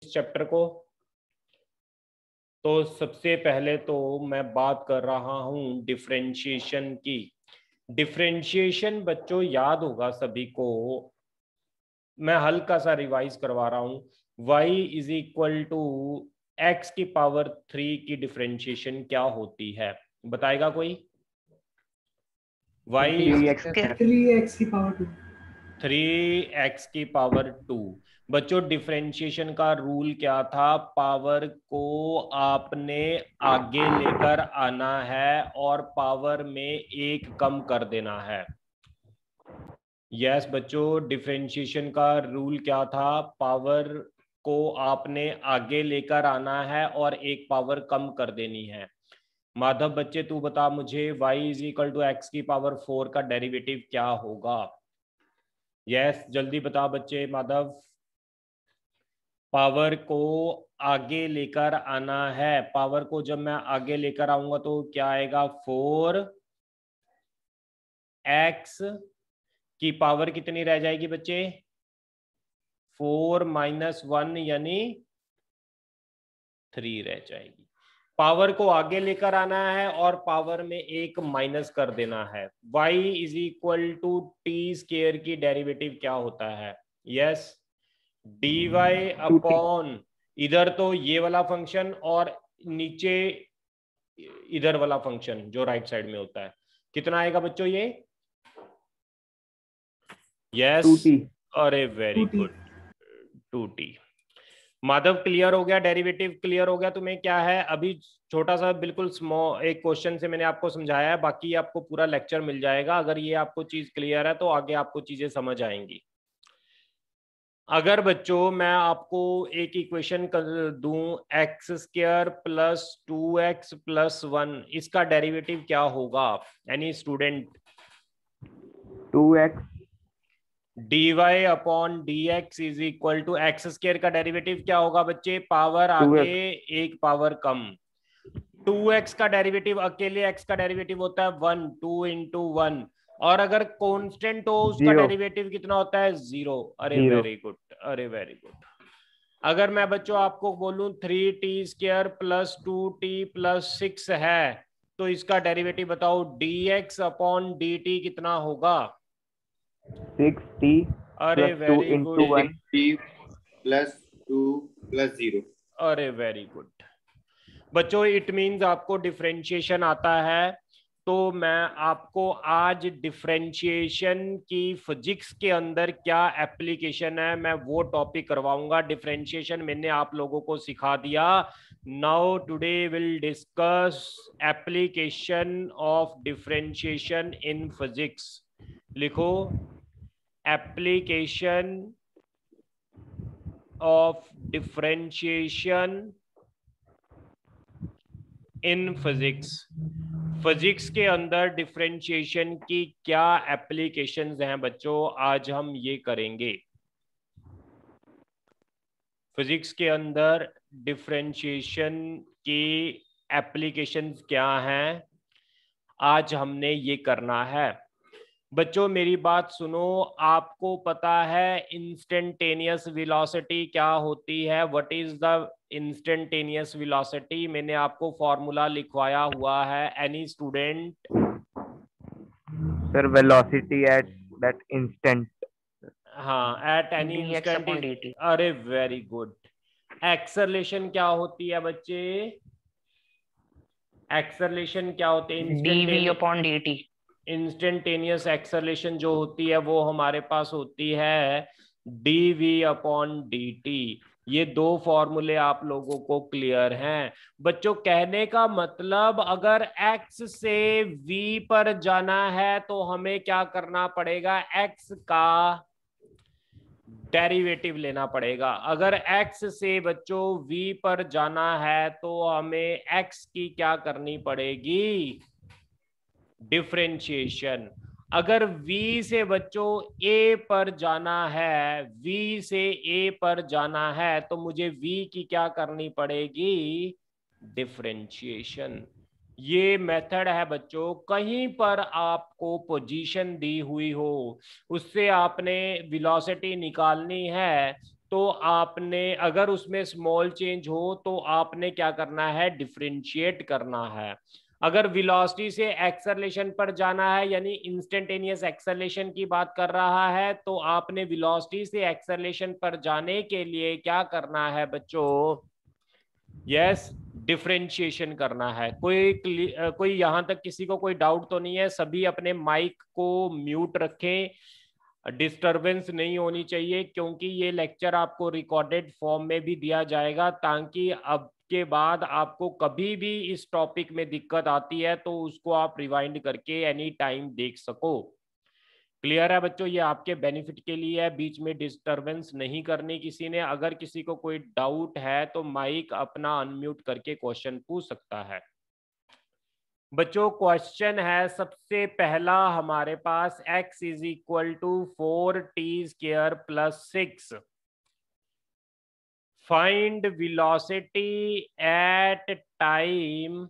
इस चैप्टर को। तो सबसे पहले तो मैं बात कर रहा हूं डिफरेंशिएशन की। डिफरेंशिएशन बच्चों याद होगा सभी को, मैं हल्का सा रिवाइज करवा रहा हूं। y is equal to X की पावर 3 की डिफरेंशिएशन क्या होती है, बताएगा कोई? y 3x की पावर 2। 3x की पावर 2। बच्चों डिफरेंशिएशन का रूल क्या था? पावर को आपने आगे लेकर आना है और पावर में एक कम कर देना है। यस बच्चों, डिफरेंशिएशन का रूल क्या था? पावर को आपने आगे लेकर आना है और एक पावर कम कर देनी है। माधव बच्चे तू बता मुझे, y is equal to X की पावर 4 का डेरिवेटिव क्या होगा? यस जल्दी बता बच्चे। माधव, पावर को आगे लेकर आना है, पावर को जब मैं आगे लेकर आऊंगा तो क्या आएगा? 4x की पावर कितनी रह जाएगी बच्चे? 4 माइनस 1 यानी 3 रह जाएगी। पावर को आगे लेकर आना है और पावर में एक माइनस कर देना है। y is equal to T square की डेरिवेटिव क्या होता है? यस, dy अपॉन इधर तो ये वाला फंक्शन और नीचे इधर वाला फंक्शन जो राइट साइड में होता है। कितना आएगा बच्चों ये? यस, अरे very good, 2t। Madhav clear हो गया? डेरिवेटिव क्लियर हो गया तुम्हें? क्या है अभी छोटा सा बिल्कुल स्मॉल एक क्वेश्चन से मैंने आपको समझाया है, बाकी आपको पूरा लेक्चर मिल जाएगा। अगर ये आपको चीज क्लियर है तो आगे आपको चीजें समझ आएंगी। अगर बच्चों मैं आपको एक इक्वेशन कर दूं, x square plus 2x plus 1, इसका डेरिवेटिव क्या होगा? Any student? 2x dy upon dx is equal to X square का डेरिवेटिव क्या होगा बच्चे? पावर आगे एक पावर कम। 2x का डेरिवेटिव अकेले x का डेरिवेटिव होता है 1, 2 इंटू 1, और अगर कांस्टेंट हो उसका डेरिवेटिव कितना होता है? 0। अरे वेरी गुड, अरे वेरी गुड। अगर मैं बच्चों आपको बोलूं 3t square plus 2t plus 6 है तो इसका डेरिवेटिव बताओ। dx अपॉन dt कितना होगा? 6t अरे very good, 6t plus 2 plus 0। अरे वेरी गुड बच्चों, इट मीन्स आपको डिफरेंशिएशन आता है। तो मैं आपको आज डिफरेंशिएशन की फिजिक्स के अंदर क्या एप्लीकेशन है मैं वो टॉपिक करवाऊंगा। डिफरेंशिएशन मैंने आप लोगों को सिखा दिया। Now today will discuss application of differentiation in physics. लिखो, application of differentiation in physics. Physics के अंदर डिफरेंशिएशन की क्या एप्लीकेशंस हैं बच्चों, आज हम ये करेंगे। फिजिक्स के अंदर डिफरेंशिएशन की एप्लीकेशंस क्या हैं, आज हमने ये करना है। बच्चों मेरी बात सुनो, आपको पता है इंस्टेंटेनियस वेलोसिटी क्या होती है? What is the instantaneous velocity? मैंने आपको फॉर्मूला लिखवाया हुआ है। Any student? Sir, velocity at that instant. हाँ, एट एनी इंस्टेंट। अरे वेरी गुड। एक्सेलरेशन क्या होती है बच्चे? एक्सेलरेशन क्या होती है? dv upon dt। Instantaneous acceleration जो होती है वो हमारे पास होती है dv अपॉन dt। ये दो फॉर्मूले आप लोगों को क्लियर हैं बच्चों? कहने का मतलब अगर x से v पर जाना है तो हमें क्या करना पड़ेगा? x का डेरिवेटिव लेना पड़ेगा। अगर x से बच्चों v पर जाना है तो हमें x की क्या करनी पड़ेगी? डिफरेंशिएशन। अगर v से बच्चों a पर जाना है, v से a पर जाना है तो मुझे v की क्या करनी पड़ेगी? डिफरेंशिएशन। ये मेथड है बच्चों, कहीं पर आपको पोजीशन दी हुई हो उससे आपने वेलोसिटी निकालनी है तो आपने अगर उसमें स्मॉल चेंज हो तो आपने क्या करना है, डिफरेंशिएट करना है। अगर वेलोसिटी से एक्सेलरेशन पर जाना है यानी इंस्टेंटेनियस एक्सेलरेशन की बात कर रहा है, तो आपने वेलोसिटी से एक्सेलरेशन पर जाने के लिए क्या करना है बच्चों, यस, डिफरेंशिएशन करना है। कोई यहां तक किसी को कोई डाउट तो नहीं है? सभी अपने माइक को म्यूट रखें, डिस्टरबेंस नहीं होनी चाहिए, क्योंकि ये लेक्चर आपको रिकॉर्डेड फॉर्म में भी दिया जाएगा, ताकि अब के बाद आपको कभी भी इस टॉपिक में दिक्कत आती है तो उसको आप रिवाइंड करके एनी टाइम देख सको। क्लियर है बच्चों? ये आपके बेनिफिट के लिए है, बीच में डिस्टरबेंस नहीं करनी किसी ने। अगर किसी को कोई डाउट है तो माइक अपना अनम्यूट करके क्वेश्चन पूछ सकता है। बच्चों क्वेश्चन है सबसे पहला हमारे पास, x is equal to 4t² plus 6। Find velocity at time,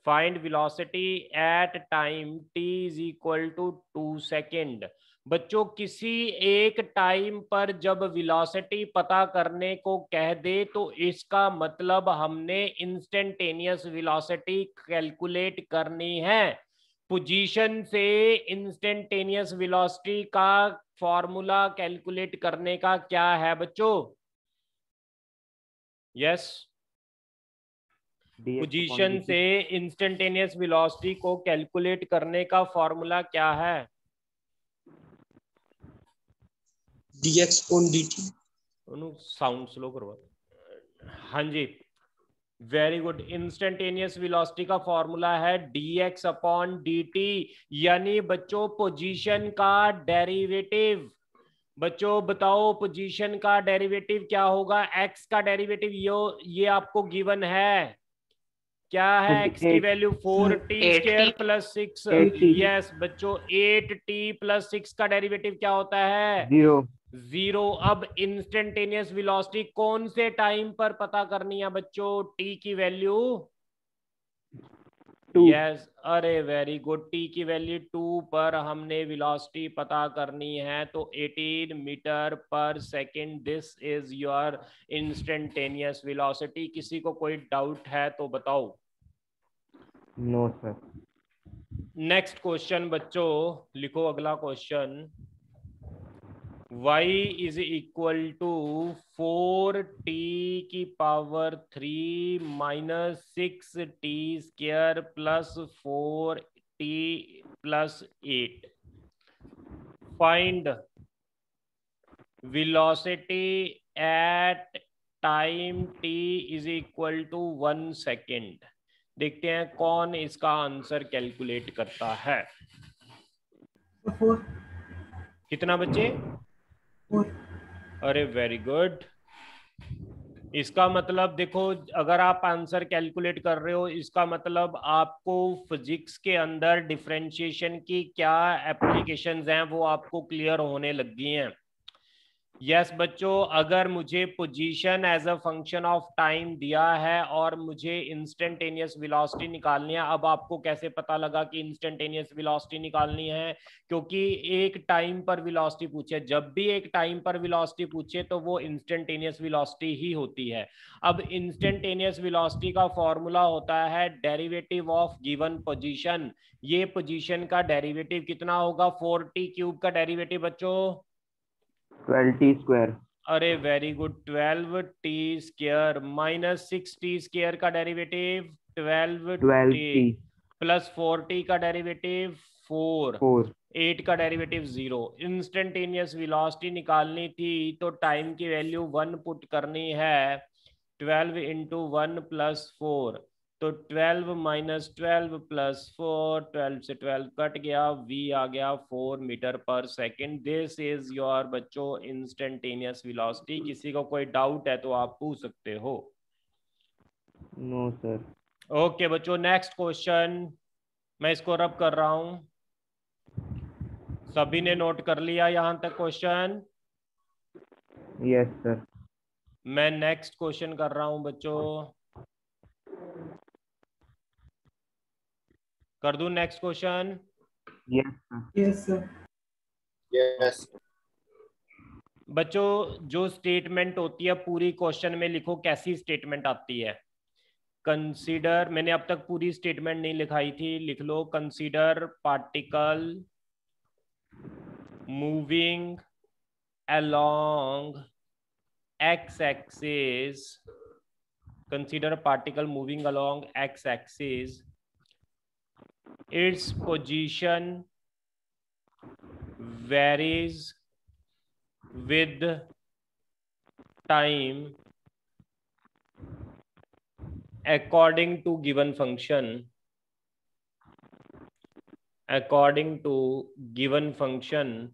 find velocity at time t is equal to 2 second. बच्चों किसी एक टाइम पर जब वेलोसिटी पता करने को कह दे तो इसका मतलब हमने इंस्टेंटेनियस वेलोसिटी कैलकुलेट करनी है। पोजीशन से इंस्टेंटेनियस वेलोसिटी का फॉर्मूला कैलकुलेट करने का क्या है बच्चों? यस, पोजीशन से इंस्टेंटेनियस वेलोसिटी को कैलकुलेट करने का फॉर्मूला क्या है? dx upon dt। Sound slow करवा। हाँ जी, वेरी गुड। इंस्टेंटेनियस वेलोसिटी का फॉर्मूला है dx अपॉन dt, यानी बच्चों पोजीशन का डेरिवेटिव। बच्चों बताओ पोजीशन का डेरिवेटिव क्या होगा? x का डेरिवेटिव ये आपको गिवन है, क्या है? x की वैल्यू 4t² प्लस 6। यस बच्चों, 8t प्लस 6 का डेरिवेटिव क्या होता है? 0। अब इंस्टेंटेनियस वेलोसिटी कौन से टाइम पर पता करनी है बच्चों? t की वैल्यू 2। यस, अरे वेरी गुड, t की वैल्यू 2 पर हमने वेलोसिटी पता करनी है, तो 18 मीटर पर second, this is your instantaneous velocity. किसी को कोई डाउट है तो बताओ। No sir. नेक्स्ट क्वेश्चन बच्चों लिखो, अगला question, y is equal to 4t की power 3 minus 6t² plus 4t plus 8। Find velocity at time t is equal to 1 second. देखते हैं कौन इसका आंसर कैलकुलेट करता है। 4। कितना बच्चे? 4। अरे वेरी गुड। इसका मतलब देखो, अगर आप आंसर कैलकुलेट कर रहे हो, इसका मतलब आपको फिजिक्स के अंदर डिफरेंशिएशन की क्या एप्लीकेशंस हैं वो आपको क्लियर होने लग गई हैं। यस बच्चों, अगर मुझे position as a function of time दिया है और मुझे इंस्टेंटेनियस वेलोसिटी निकालनी है, अब आपको कैसे पता लगा कि इंस्टेंटेनियस वेलोसिटी निकालनी है? क्योंकि एक टाइम पर वेलोसिटी पूछे, जब भी एक टाइम पर वेलोसिटी पूछे तो वो इंस्टेंटेनियस वेलोसिटी ही होती है। अब इंस्टेंटेनियस वेलोसिटी का फॉर्मूला होता है डेरिवेटिव ऑफ गिवन पोजीशन। ये पोजीशन का डेरिवेटिव कितना होगा? 4t³ का डेरिवेटिव बच्चों 12t²। अरे very good, 12t² minus 6t² का डेरिवेटिव 12t प्लस 4t का डेरिवेटिव 4, 8 का डेरिवेटिव 0। इंस्टेंटेनियस वेलोसिटी निकालनी थी तो टाइम की वैल्यू 1 पुट करनी है, 12 इंटू 1 प्लस 4, तो 12 माइनस 12 प्लस 4, 12 से 12 कट गया, v आ गया 4 मीटर पर सेकेंड। दिस इज योर बच्चों इंस्टेंटेनियस वेलोसिटी। किसी को कोई डाउट है तो आप पूछ सकते हो। No sir. ओके बच्चों, नेक्स्ट क्वेश्चन मैं इसको रब कर रहा हूं। सभी ने नोट कर लिया यहां तक क्वेश्चन? Yes sir. मैं नेक्स्ट क्वेश्चन कर रहा हूं बच्चों, कर दूं next question? Yes sir. Yes sir. Yes. बच्चों जो स्टेटमेंट होती है पूरी क्वेश्चन में लिखो कैसी स्टेटमेंट आती है। कंसीडर, मैंने अब तक पूरी स्टेटमेंट नहीं लिखाई थी, लिख low consider particle moving along x-axis, consider a particle moving along x-axis, its position varies with time according to given function,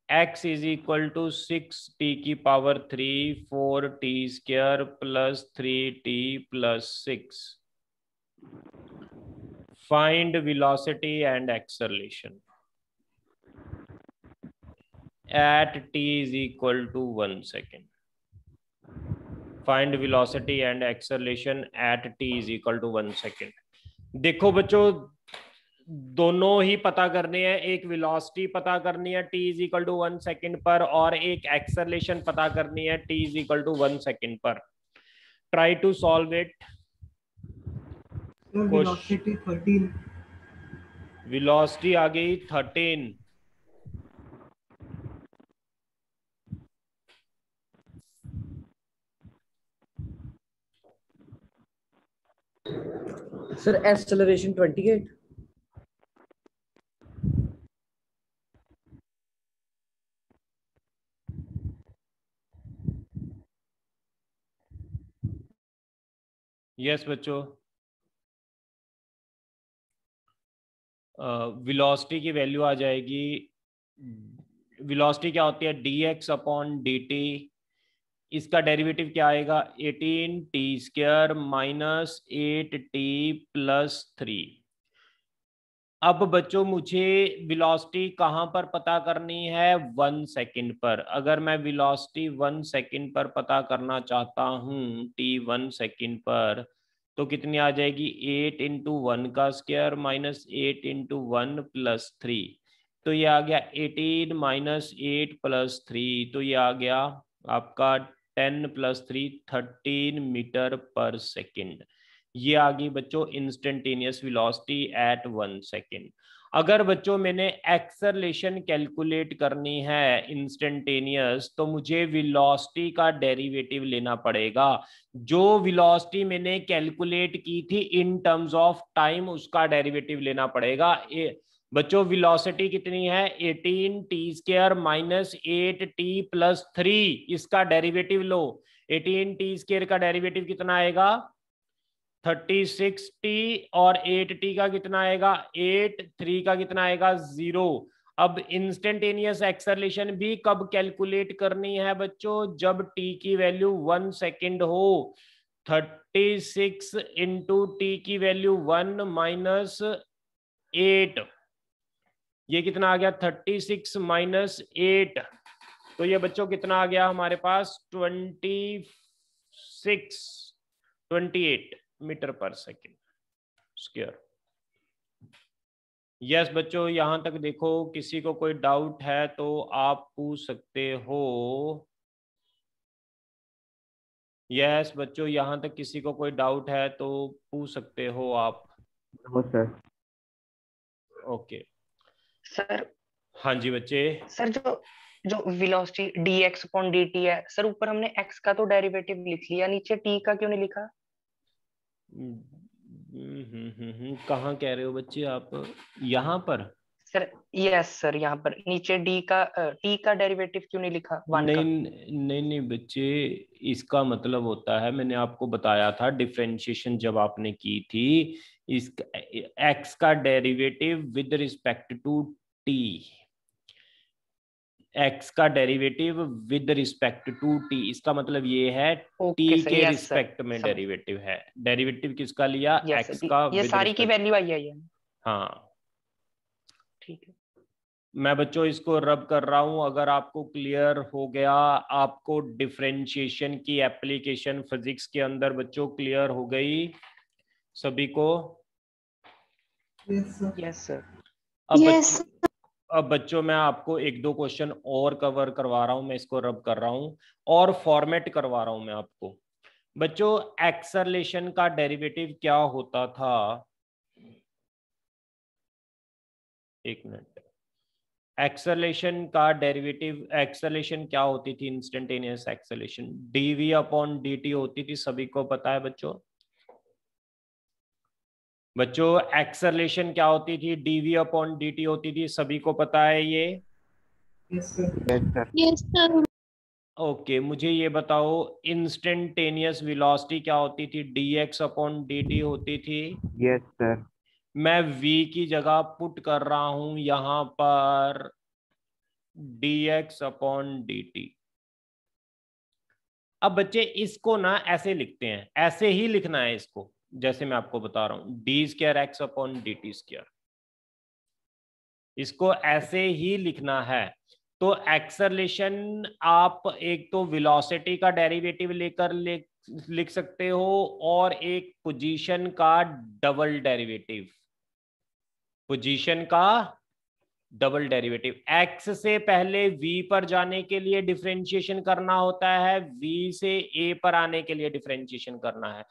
x is equal to 6t की power 3 4t square plus 3t plus 6. Find velocity and acceleration at t is equal to 1 second. Find velocity and acceleration at t is equal to 1 second. देखो बच्चों दोनों ही पता करने हैं, एक velocity पता करनी है t is equal to 1 second पर और एक एक्सेलरेशन पता करनी है t is equal to 1 second पर. Try to solve it. Velocity 13. Velocity आ गई 13. Sir acceleration 28. यस बच्चों, वेलोसिटी की वैल्यू आ जाएगी, वेलोसिटी क्या होती है dx अपॉन dt, इसका डेरिवेटिव क्या आएगा 18t square minus 8t plus 3. अब बच्चों मुझे वेलोसिटी कहाँ पर पता करनी है 1 सेकंड पर. अगर मैं वेलोसिटी 1 सेकंड पर पता करना चाहता हूँ t 1 सेकंड पर, तो कितनी आ जाएगी 8 इंटू 1 का स्क्वायर माइनस 8 इंटू 1 प्लस 3. तो ये आ गया 18 माइनस 8 प्लस 3, तो ये आ गया आपका 10 प्लस 3 13 मीटर पर सेकेंड. ये आ गई बच्चों इंस्टेंटेनियस वेलोसिटी एट 1 सेकेंड. अगर बच्चों मैंने एक्सेलरेशन कैलकुलेट करनी है इंस्टेंटेनियस, तो मुझे वेलोसिटी का डेरिवेटिव लेना पड़ेगा. जो वेलोसिटी मैंने कैलकुलेट की थी इन टर्म्स ऑफ टाइम, उसका डेरिवेटिव लेना पड़ेगा. बच्चों वेलोसिटी कितनी है 18t square minus 8t plus 3, इसका डेरिवेटिव लो. 18t स्क्वायर का डेरिवेटिव कितना आएगा 36t और 8t का कितना आएगा 8, 3 का कितना आएगा 0. अब इंस्टेंटेनियस एक्सेलरेशन भी कब कैलकुलेट करनी है बच्चों, जब t की वैल्यू 1 सेकेंड हो. 36 इंटू टी की वैल्यू 1 माइनस 8, ये कितना आ गया 36 माइनस 8, तो ये बच्चों कितना आ गया हमारे पास 28 मीटर पर सेकेंड स्क्वायर. यस बच्चों, यहां तक देखो किसी को कोई डाउट है तो आप पूछ सकते हो. यस बच्चों, यहां तक किसी को कोई डाउट है तो पूछ सकते हो आप. No sir. Okay sir. हाँ जी बच्चे. सर जो वेलोसिटी dx अपॉन dt है सर, ऊपर हमने x का तो डेरिवेटिव लिख लिया, नीचे t का क्यों नहीं लिखा? कहाँ कह रहे हो बच्चे आप, यहाँ पर? सर यस सर, यहाँ पर नीचे t का डेरिवेटिव क्यों नहीं लिखा 1 का? नहीं बच्चे, इसका मतलब होता है, मैंने आपको बताया था डिफरेंशिएशन जब आपने की थी, इस x का derivative with respect to t, x का derivative with respect to t, इसका मतलब ये है t के रिस्पेक्ट में डेरिवेटिव है. डेरिवेटिव किसका लिया x का, ये सारी की वैल्यू आई है. हाँ ठीक है. मैं बच्चों इसको रब कर रहा हूं, अगर आपको क्लियर हो गया, आपको डिफरेंशिएशन की एप्लीकेशन फिजिक्स के अंदर बच्चों क्लियर हो गई सभी को? Yes sir. Yes sir. अब अब बच्चों मैं आपको एक दो क्वेश्चन और कवर करवा रहा हूं, मैं इसको रब कर रहा हूं और फॉर्मेट करवा रहा हूं मैं आपको। बच्चों एक्सेलरेशन का डेरिवेटिव क्या होता था? एक मिनट। एक्सेलरेशन का डेरिवेटिव, एक्सेलरेशन क्या होती थी? Instantaneous acceleration dv upon dt होती थी, सभी को पता है बच्चों? बच्चों एक्सेलरेशन क्या होती थी? डीवी अपॉन dt होती थी, सभी को पता है ये? Yes, sir. Yes sir. Okay, मुझे ये बताओ इंस्टेंटेनियस वेलोसिटी क्या होती थी? dx अपॉन dt होती थी। Yes sir. मैं v की जगह पुट कर रहा हूं यहां पर dx अपॉन dt। अब बच्चे इसको ना ऐसे लिखते हैं, ऐसे ही लिखना है इसको, जैसे मैं आपको बता रहा हूं D square x upon D T square, इसको ऐसे ही लिखना है। तो एक्सेलरेशन आप एक तो वेलोसिटी का डेरिवेटिव लेकर लिख सकते हो और एक पोजीशन का डबल डेरिवेटिव, पोजीशन का डबल डेरिवेटिव। एक्स से पहले v पर जाने के लिए डिफरेंशिएशन करना होता है, v से a पर आने के लिए डिफरेंशिएशन करना है।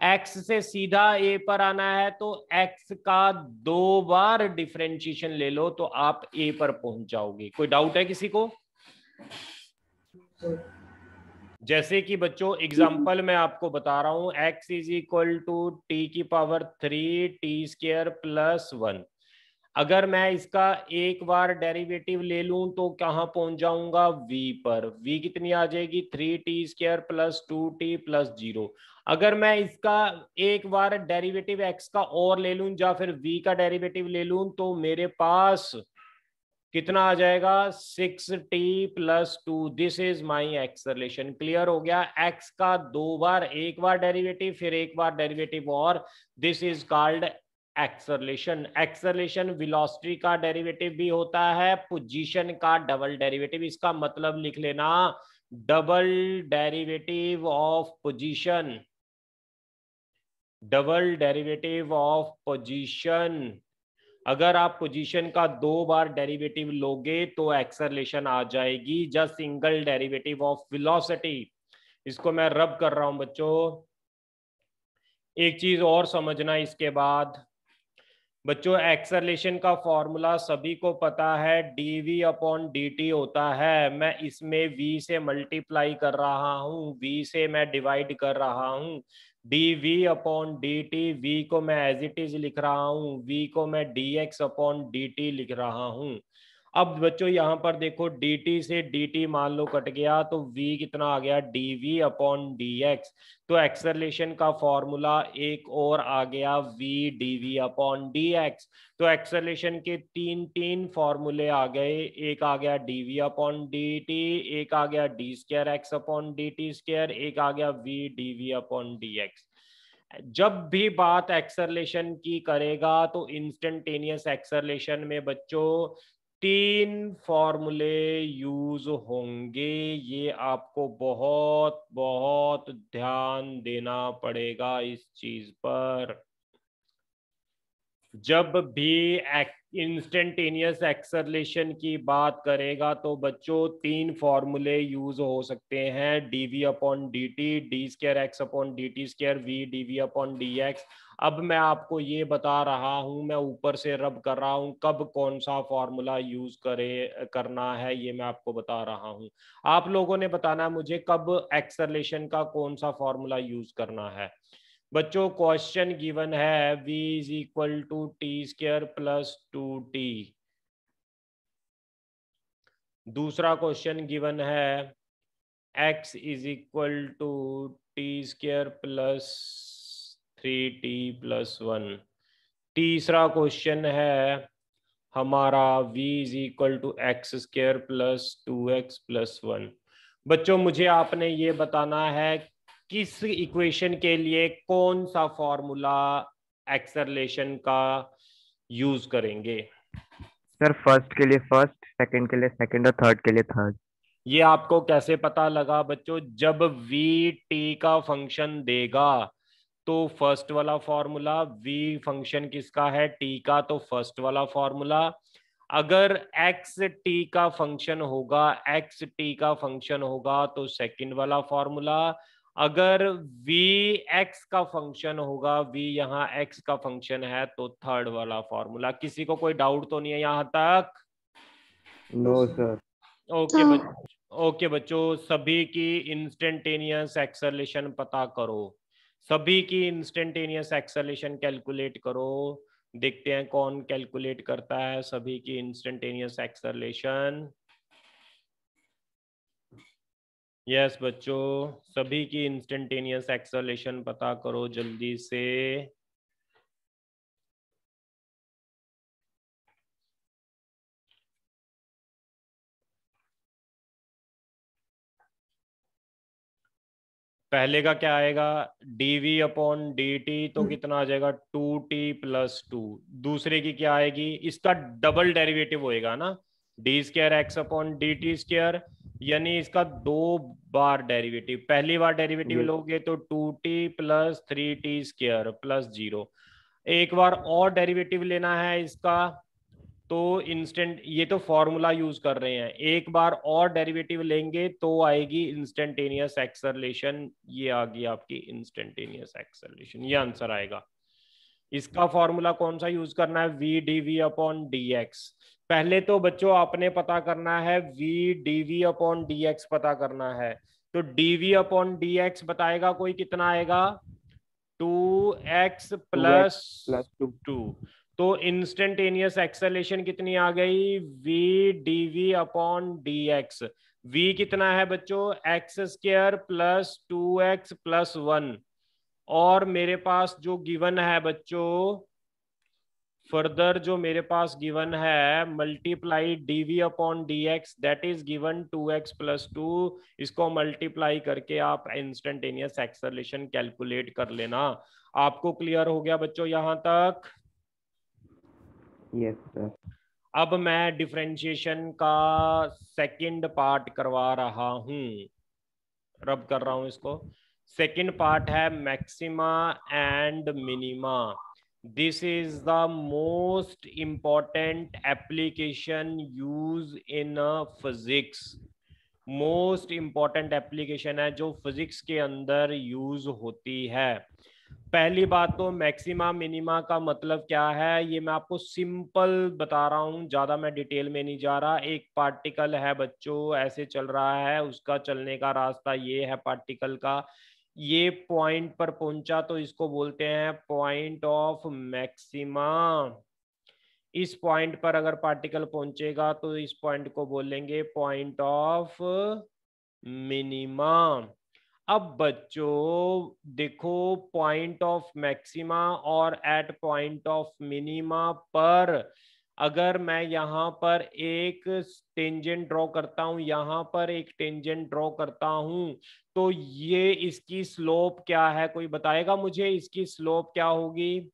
x से सीधा a पर आना है तो x का 2 बार डिफरेंशिएशन ले लो तो आप a पर पहुंच जाओगे। कोई डाउट है किसी को? जैसे कि बच्चों एग्जाम्पल मैं आपको बता रहा हूं, x is equal to T की पावर 3 टी स्क्वायर प्लस 1। अगर मैं इसका एक बार डेरिवेटिव ले लूं तो कहां पहुंच जाऊंगा? v पर। v कितनी आ जाएगी? 3t square plus 2t plus 0। अगर मैं इसका एक बार डेरिवेटिव x का और ले लूं या फिर v का डेरिवेटिव ले लूं तो मेरे पास कितना आ जाएगा? 6t plus 2। This is my acceleration. Clear हो गया? x का 2 बार, एक बार डेरिवेटिव फिर एक बार डेरिवेटिव और, this is called acceleration. Acceleration velocity का डेरिवेटिव भी होता है, पोजीशन का डबल डेरिवेटिव। इसका मतलब लिख लेना, double derivative of position, double derivative of position. अगर आप पोजीशन का 2 बार डेरिवेटिव लोगे तो एक्सेलरेशन आ जाएगी। Just single derivative of velocity. इसको मैं रब कर रहा हूं बच्चों। एक चीज और समझना इसके बाद, बच्चों एक्सेलरेशन का फॉर्मूला सभी को पता है, dv अपॉन dt होता है। मैं इसमें v से मल्टीप्लाई कर रहा हूं, v से मैं डिवाइड कर रहा हूं। dv अपॉन dt, v को मैं एज इट इज लिख रहा हूं, v को मैं dx अपॉन dt लिख रहा हूं। अब बच्चों यहाँ पर देखो dt से dt मान लो कट गया तो v कितना आ गया? dv upon dx। तो एक्सेलरेशन का फॉर्मूला एक और आ गया, v dv अपॉन dx। तो एक्सेलरेशन के तीन फॉर्मूले आ गए। एक आ गया dv अपॉन dt, एक आ गया d square x upon dt square, एक आ गया v dv अपॉन dx। जब भी बात एक्सेलरेशन की करेगा तो इंस्टेंटेनियस एक्सेलरेशन में बच्चों 3 फॉर्मूले यूज होंगे। ये आपको बहुत बहुत ध्यान देना पड़ेगा इस चीज पर। जब भी इंस्टेंटेनियस एक्सेलरेशन की बात करेगा तो बच्चों 3 फॉर्मूले यूज हो सकते हैं, dv upon dt, D square x upon dt square, v dv upon dx। अब मैं आपको ये बता रहा हूं, मैं ऊपर से रब कर रहा हूं, कब कौन सा फॉर्मूला यूज करना है ये मैं आपको बता रहा हूं। आप लोगों ने बताना मुझे कब एक्सेलरेशन का कौन सा फॉर्मूला यूज करना है। बच्चों क्वेश्चन गिवन है v is equal to T square plus 2t। दूसरा क्वेश्चन गिवन है x is equal to T square plus 3t plus 1। तीसरा क्वेश्चन है हमारा v is equal to X square plus 2x plus 1। बच्चों मुझे आपने ये बताना है किस इक्वेशन के लिए कौन सा फॉर्मूला एक्सेलरेशन का यूज करेंगे। सर फर्स्ट के लिए फर्स्ट, सेकंड के लिए सेकंड और थर्ड के लिए थर्ड। ये आपको कैसे पता लगा बच्चों? जब v t का फंक्शन देगा तो फर्स्ट वाला फॉर्मूला, v फंक्शन किसका है? t का, तो फर्स्ट वाला फॉर्मूला। अगर एक्स टी का फंक्शन होगा, एक्स टी का फंक्शन होगा तो सेकंड वाला फॉर्मूला, अगर वी एक्स का फंक्शन होगा, वी यहाँ एक्स का फंक्शन है तो थर्ड वाला फॉर्मूला। किसी को कोई डाउट तो नहीं है यहाँ तक? No sir. ओके बच्चों, सभी की इंस्टेंटेनियस एक्सेलरेशन पता करो, सभी की इंस्टेंटेनियस एक्सेलरेशन कैलकुलेट करो। देखते हैं कौन कैलकुलेट करता है सभी की इंस्टेंटेनियस एक्सेलरेशन। यस बच्चों, सभी की इंस्टेंटेनियस एक्सेलरेशन पता करो जल्दी से। पहले का क्या आएगा, dv अपॉन dt, तो कितना आ जाएगा 2t+2। दूसरे की क्या आएगी, इसका डबल डेरिवेटिव होएगा ना, d² x upon dt square, यानी इसका 2 बार डेरिवेटिव। पहली बार डेरिवेटिव लोगे तो 2t+3t² + 0। एक बार और डेरिवेटिव लेना है इसका तो इंस्टेंट, ये तो फॉर्मूला यूज कर रहे हैं, एक बार और डेरिवेटिव लेंगे तो आएगी इंस्टेंटेनियस एक्सेलरेशन। ये आ गई आपकी इंस्टेंटेनियस एक्सेलरेशन, ये आंसर आएगा। इसका फॉर्मूला कौन सा यूज करना है, v dv अपॉन dx। पहले तो बच्चों आपने पता करना है v dv अपॉन dx पता करना है, तो dv अपॉन dx बताएगा कोई, कितना आएगा 2x + 2। तो इंस्टेंटेनियस एक्सेलरेशन कितनी आ गई, v dv upon dx। v कितना है बच्चों, x² + 2x + 1, और मेरे पास जो गिवन है बच्चों, फर्दर जो मेरे पास गिवन है, multiply dv upon dx, that is given 2x + 2। इसको मल्टीप्लाई करके आप इंस्टेंटेनियस एक्सेलरेशन कैलकुलेट कर लेना। आपको क्लियर हो गया बच्चों यहाँ तक? Yes sir. अब मैं डिफरेंशिएशन का सेकंड पार्ट करवा रहा हूं, रब कर रहा हूं इसको। सेकंड पार्ट है maxima and minima. This is the most important application use in physics. Most important application है जो फिजिक्स के अंदर यूज होती है। पहली बात तो मैक्सिमा मिनिमा का मतलब क्या है, ये मैं आपको सिंपल बता रहा हूँ, ज्यादा मैं डिटेल में नहीं जा रहा। एक पार्टिकल है बच्चों, ऐसे चल रहा है, उसका चलने का रास्ता ये है पार्टिकल का, ये पॉइंट पर पहुंचा तो इसको बोलते हैं पॉइंट ऑफ मैक्सिमा। इस पॉइंट पर अगर पार्टिकल पहुंचेगा तो इस पॉइंट को बोलेंगे पॉइंट ऑफ मिनिमा। अब बच्चों देखो, पॉइंट ऑफ मैक्सिमा और एट पॉइंट ऑफ मिनिमा पर अगर मैं यहाँ पर एक टेंजेंट ड्रॉ करता हूँ, यहाँ पर एक टेंजेंट ड्रॉ करता हूँ, तो ये इसकी स्लोप क्या है, कोई बताएगा मुझे इसकी स्लोप क्या होगी?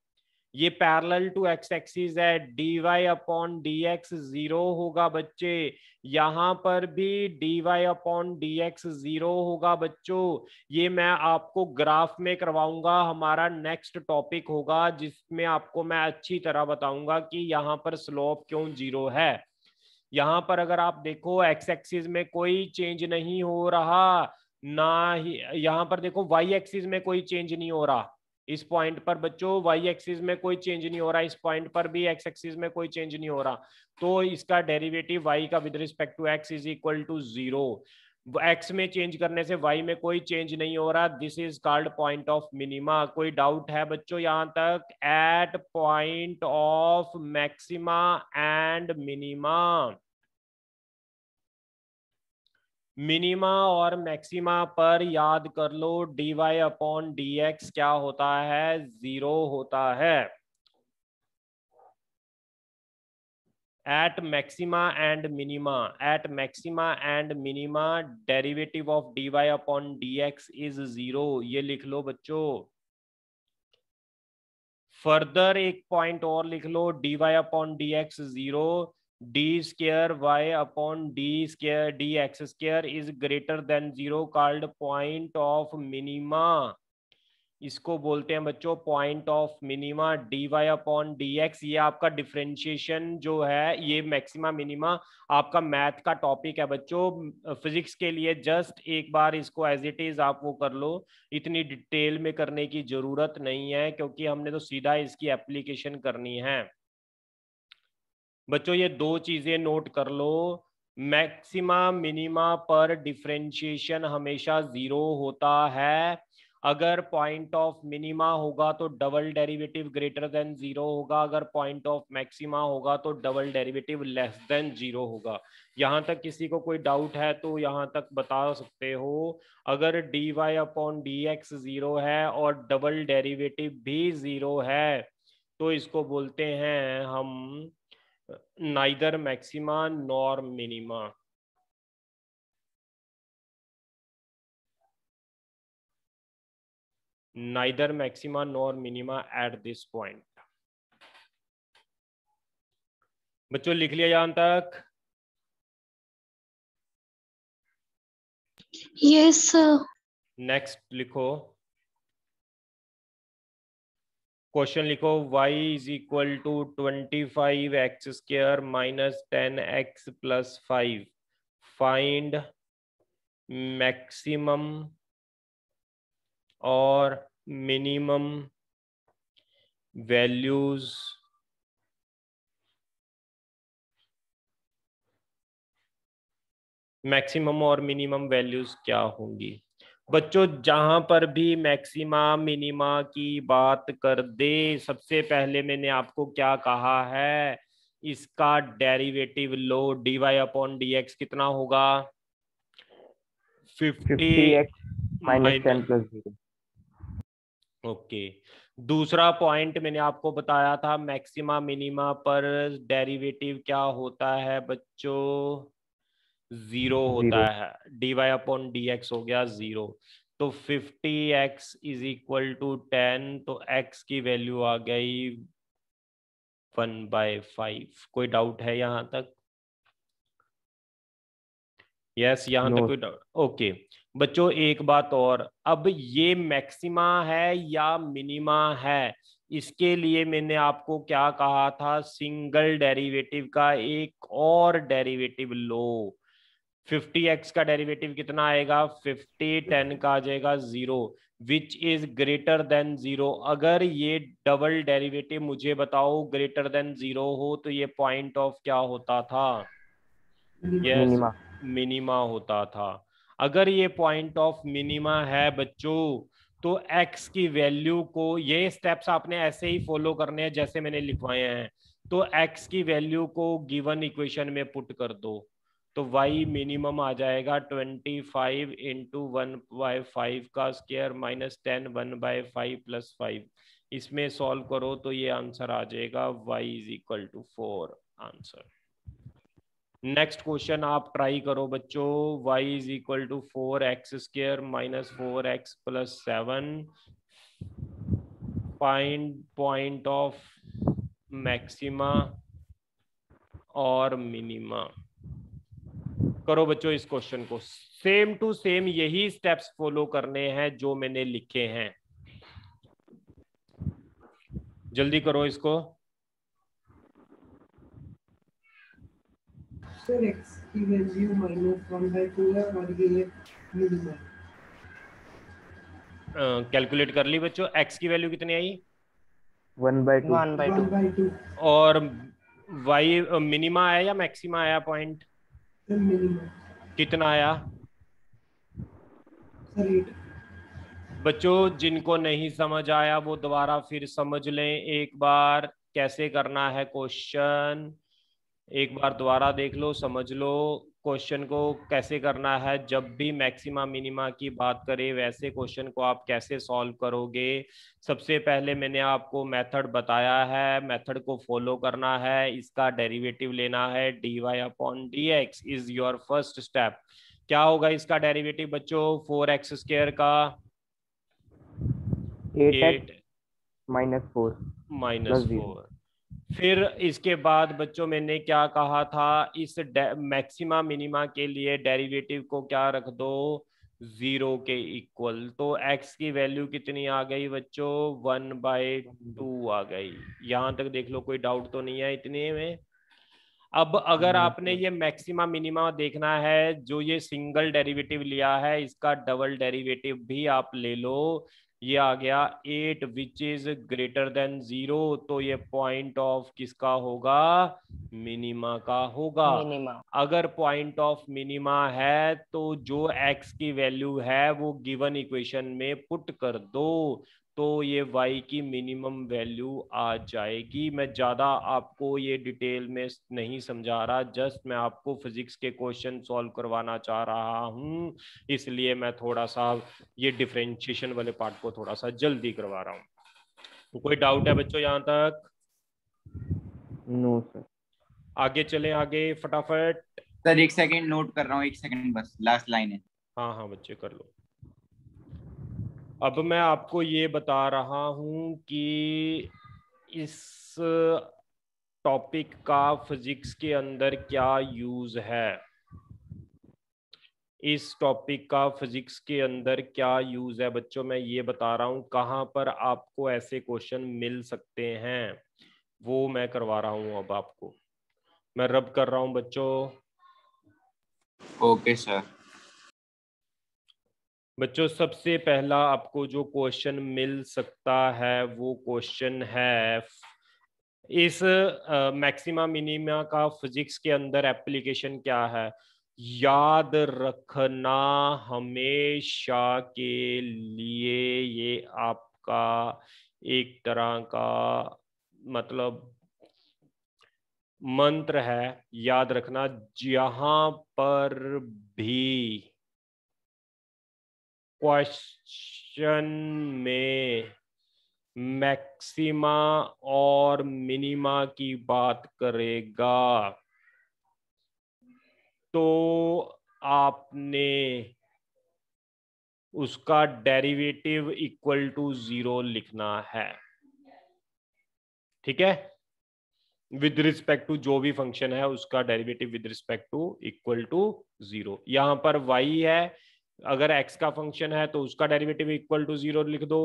ये पैरेलल टू एक्स एक्सिस है, dy अपॉन dx 0 होगा बच्चे। यहां पर भी dy अपॉन dx 0 होगा बच्चों। ये मैं आपको ग्राफ में करवाऊंगा, हमारा नेक्स्ट टॉपिक होगा जिसमें आपको मैं अच्छी तरह बताऊंगा कि यहाँ पर स्लोप क्यों 0 है। यहाँ पर अगर आप देखो एक्स एक्सिस में कोई चेंज नहीं हो रहा, ना ही यहाँ पर देखो वाई एक्सिस में कोई चेंज नहीं हो रहा। इस पॉइंट पर बच्चों वाई एक्सिस में कोई चेंज नहीं हो रहा, इस पॉइंट पर भी एक्स एक्सिस में कोई चेंज नहीं हो रहा, तो इसका डेरिवेटिव वाई का with respect to x is equal to 0। X में चेंज करने से वाई में कोई चेंज नहीं हो रहा, this is called point of minima. कोई डाउट है बच्चों यहाँ तक? At point of maxima and minima, minima और मैक्सिमा पर याद कर लो dy अपॉन dx क्या होता है, 0 होता है। At maxima and minima, at maxima and minima derivative of dy upon dx is 0, ये लिख लो बच्चों। फर्दर एक पॉइंट और लिख लो, dy upon dx 0, d² y upon d² dx² is greater than 0 called point of minima. इसको बोलते हैं बच्चों point of minima dy upon dx। ये आपका डिफरेंशिएशन जो है, ये मैक्सिमा मिनिमा आपका मैथ का टॉपिक है बच्चों। फिजिक्स के लिए जस्ट एक बार इसको एज इट इज आप वो कर लो, इतनी डिटेल में करने की जरूरत नहीं है, क्योंकि हमने तो सीधा इसकी एप्लीकेशन करनी है बच्चों। ये दो चीजें नोट कर लो, मैक्सिमा मिनिमा पर डिफरेंशिएशन हमेशा जीरो होता है। अगर पॉइंट ऑफ मिनिमा होगा तो double derivative greater than zero होगा, अगर पॉइंट ऑफ मैक्सिमा होगा तो double derivative less than zero होगा। यहां तक किसी को कोई डाउट है तो यहां तक बता सकते हो। अगर dy अपॉन dx जीरो है और डबल डेरिवेटिव भी जीरो है तो इसको बोलते हैं हम neither maxima nor minima. Neither maxima nor minima at this point. बच्चों लिख लिया यहां तक? Yes sir. नेक्स्ट लिखो, क्वेश्चन लिखो y is equal to 25x² minus 10x plus 5। Find maximum और मिनिमम वैल्यूज मैक्सिमम और मिनिमम वैल्यूज क्या होंगी। बच्चों जहां पर भी मैक्सिमा मिनिमा की बात कर दे, सबसे पहले मैंने आपको क्या कहा है, इसका डेरिवेटिव लो। dy अपॉन dx कितना होगा? 50x minus 10 plus 0। ओके। दूसरा पॉइंट मैंने आपको बताया था, मैक्सिमा मिनिमा पर डेरिवेटिव क्या होता है बच्चों? जीरो होता है। dy अपॉन dx हो गया जीरो, तो 50x इज इक्वल टू 10, तो x की वैल्यू आ गई 1/5। कोई डाउट है यहाँ तक? यस, यहाँ तक कोई डाउट? ओके बच्चों एक बात और, अब ये मैक्सिमा है या मिनिमा है, इसके लिए मैंने आपको क्या कहा था, सिंगल डेरिवेटिव का एक और डेरिवेटिव लो। 50x का डेरिवेटिव कितना आएगा? 50, 10 का आ जाएगा 0, विच इज ग्रेटर देन 0। अगर ये डबल डेरिवेटिव मुझे बताओ ग्रेटर देन 0 हो तो ये पॉइंट ऑफ क्या होता था? यस, मिनिमा होता था। अगर ये पॉइंट ऑफ मिनिमा है बच्चों तो x की वैल्यू को, ये स्टेप्स आपने ऐसे ही फॉलो करने हैं जैसे मैंने लिखवाए हैं, तो x की वैल्यू को गिवन इक्वेशन में पुट कर दो, तो y मिनिमम आ जाएगा 25 इंटू 1/5 का स्क्वायर माइनस 10 1/5 प्लस 5। इसमें सॉल्व करो तो ये आंसर आ जाएगा y is equal to 4 answer. Next question आप ट्राई करो बच्चों, y is equal to 4x² minus 4x plus 7। Find point of maxima और मिनिमा। करो बच्चों इस क्वेश्चन को, सेम टू सेम यही स्टेप्स फॉलो करने हैं जो मैंने लिखे हैं, जल्दी करो इसको। सर x की वैल्यू -1/2 है और ये मिनिमम। कैलकुलेट कर ली बच्चों, x की वैल्यू कितनी आई? 1/2। और y मिनिमा आया या मैक्सिमा आया पॉइंट? मिनिमम। कितना आया? सर 8। बच्चों जिनको नहीं समझ आया वो दोबारा फिर समझ लें एक बार, कैसे करना है क्वेश्चन, एक बार दोबारा देख लो, समझ लो क्वेश्चन को कैसे करना है। जब भी मैक्सिमा मिनिमा की बात करें वैसे क्वेश्चन को आप कैसे सॉल्व करोगे। सबसे पहले मैंने आपको मेथड बताया है, मेथड को फॉलो करना है, इसका डेरिवेटिव लेना है। dy upon dx is your first step. क्या होगा इसका डेरिवेटिव बच्चों? 4x² का 8x माइनस 4 माइनस 4। फिर इसके बाद बच्चों मैंने क्या कहा था, इस मैक्सिमा मिनिमा के लिए डेरिवेटिव को क्या रख दो, 0 के इक्वल। तो x की वैल्यू कितनी आ गई बच्चों? 1/2 आ गई। यहां तक देख लो, कोई डाउट तो नहीं है इतने में। अब अगर आपने ये मैक्सिमा मिनिमा देखना है, जो ये सिंगल डेरिवेटिव लिया है इसका डबल डेरिवेटिव भी आप ले लो। ये आ गया 8 विच इज ग्रेटर देन 0, तो ये पॉइंट ऑफ किसका होगा? मिनिमा का होगा। मिनिमा। अगर पॉइंट ऑफ मिनिमा है तो जो x की वैल्यू है वो गिवन इक्वेशन में पुट कर दो, तो ये y की मिनिमम वैल्यू आ जाएगी। मैं ज़्यादा आपको ये डिटेल में नहीं समझा रहा, जस्ट मैं आपको फिजिक्स के क्वेश्चन सॉल्व करवाना चाह रहा हूँ, इसलिए मैं थोड़ा सा ये डिफरेंशिएशन वाले पार्ट को थोड़ा सा जल्दी करवा रहा हूँ। तो कोई डाउट है बच्चों यहाँ तक? No sir. आगे चलें, आगे फटाफट। सर एक सेकंड नोट कर रहा हूँ, एक सेकंड बस, लास्ट लाइन है। हाँ हाँ बच्चे कर लो। अब मैं आपको ये बता रहा हूं कि इस टॉपिक का फिजिक्स के अंदर क्या यूज है। इस टॉपिक का फिजिक्स के अंदर क्या यूज है बच्चों, मैं ये बता रहा हूं। कहाँ पर आपको ऐसे क्वेश्चन मिल सकते हैं वो मैं करवा रहा हूं। अब आपको मैं रब कर रहा हूं बच्चों। Okay sir. बच्चों सबसे पहला आपको जो क्वेश्चन मिल सकता है वो क्वेश्चन है, इस मैक्सिमा मिनिमा का फिजिक्स के अंदर एप्लीकेशन क्या है। याद रखना हमेशा के लिए, ये आपका एक तरह का मतलब मंत्र है। याद रखना, जहां पर भी क्वेश्चन में मैक्सिमा और मिनिमा की बात करेगा तो आपने उसका डेरिवेटिव इक्वल टू 0 लिखना है। ठीक है, विद रिस्पेक्ट टू जो भी फंक्शन है उसका derivative with respect to equal to 0। यहां पर y है, अगर x का फंक्शन है तो उसका डेरिवेटिव इक्वल टू 0 लिख दो।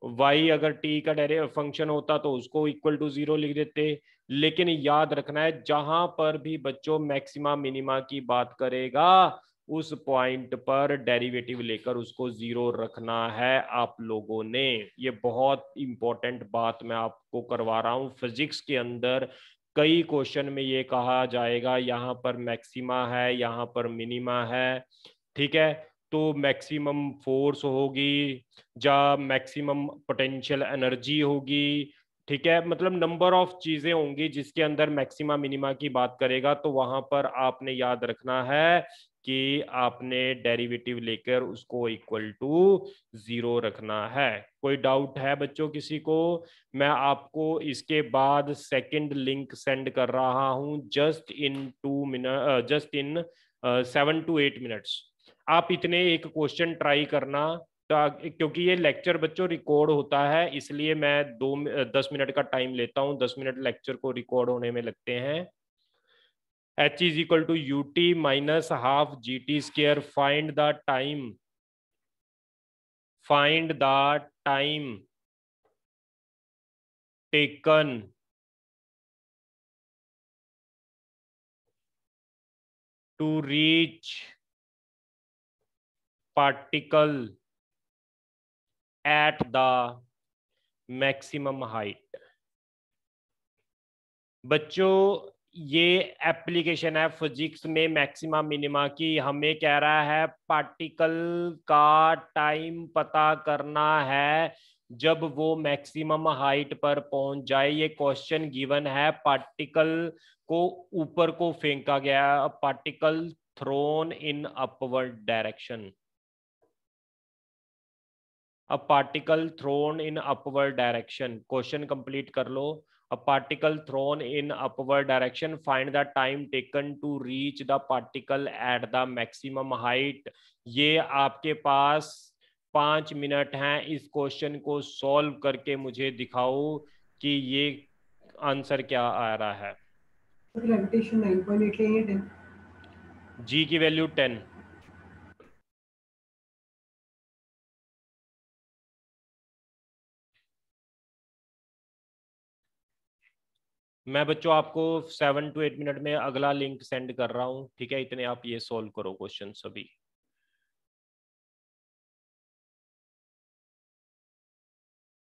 y अगर t का फंक्शन होता तो उसको इक्वल टू 0 लिख देते। लेकिन याद रखना है, जहां पर भी बच्चों मैक्सिमा मिनिमा की बात करेगा उस पॉइंट पर डेरिवेटिव लेकर उसको 0 रखना है आप लोगों ने। ये बहुत इंपॉर्टेंट बात मैं आपको करवा रहा हूं। फिजिक्स के अंदर कई क्वेश्चन में ये कहा जाएगा यहाँ पर मैक्सिमा है, यहाँ पर मिनिमा है। ठीक है, तो मैक्सिमम फोर्स होगी या मैक्सिमम पोटेंशियल एनर्जी होगी। ठीक है, मतलब नंबर ऑफ चीजें होंगी जिसके अंदर मैक्सिमा मिनिमा की बात करेगा, तो वहां पर आपने याद रखना है कि आपने डेरिवेटिव लेकर उसको इक्वल टू 0 रखना है। कोई डाउट है बच्चों किसी को? मैं आपको इसके बाद सेकंड लिंक सेंड कर रहा हूं, जस्ट इन 7 to 8 मिनट्स। आप इतने एक क्वेश्चन ट्राई करना, क्योंकि ये लेक्चर बच्चों रिकॉर्ड होता है, इसलिए मैं 10 मिनट का टाइम लेता हूं। 10 मिनट लेक्चर को रिकॉर्ड होने में लगते हैं। h is equal to ut minus half gt square. Find the time taken to reach particle at the maximum height. बच्चों ये एप्लीकेशन है फिजिक्स में मैक्सिमा मिनिमा की। हमें कह रहा है पार्टिकल का टाइम पता करना है जब वो मैक्सिमम हाइट पर पहुंच जाए। ये क्वेश्चन गिवन है, पार्टिकल को ऊपर को फेंका गया, particle thrown in upward direction. A particle thrown in upward direction, question complete कर लो। A particle thrown in upward direction, find the time taken to reach the particle at the maximum height. ये आपके पास 5 minute हैं। इस question को solve करके मुझे दिखाओ कि ये आंसर क्या आ रहा है। ग्रेविटेशन 9.8 लेंगे 10। जी की वैल्यू 10। मैं बच्चों आपको 7 to 8 मिनट में अगला लिंक सेंड कर रहा हूँ, ठीक है? इतने आप ये सॉल्व करो क्वेश्चन सभी।